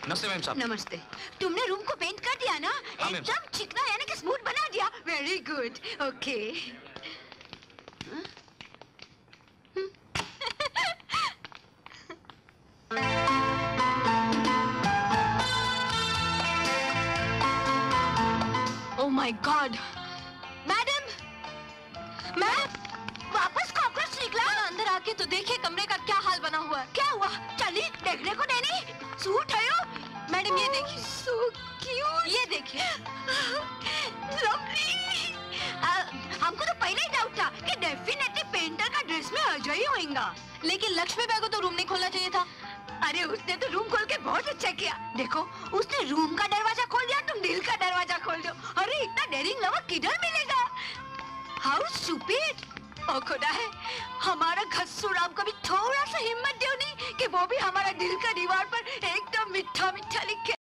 नमस्ते मैम साहब। नमस्ते। तुमने रूम को पेंट कर दिया ना? हाँ, मैम। एकदम चिकना यानी कि स्मूथ बना दिया। Very good. Okay. Oh my God. Madam, ma'am, वापस कॉकरोच निकला। अंदर आके तो देखिए कमरे का क्या हाल बना हुआ है। क्या हुआ? चलिए देखने को नहीं। सूट है यो? मैडम ये देखिए। So cute. ये देखिए। लवली। हमको तो पहले ही डाउट था कि डेफिनेटली पेंटर का ड्रेस में अजय ही होगा। लेकिन लक्ष्मी बाई को तो रूम नहीं खोलना चाहिए था। अरे उसने तो रूम खोल के बहुत अच्छा किया। देखो उसने रूम का दरवाजा खोल दिया, तुम दिल का दरवाजा खोल दो। अरे इतना डेयरिंग लवर किधर मिलेगा? How stupid. ओ खुदा है, हमारा घस्सू राम को भी थोड़ा सा हिम्मत दो नहीं कि वो भी हमारा दिल का दीवार पर एकदम मीठा मीठा लिखे।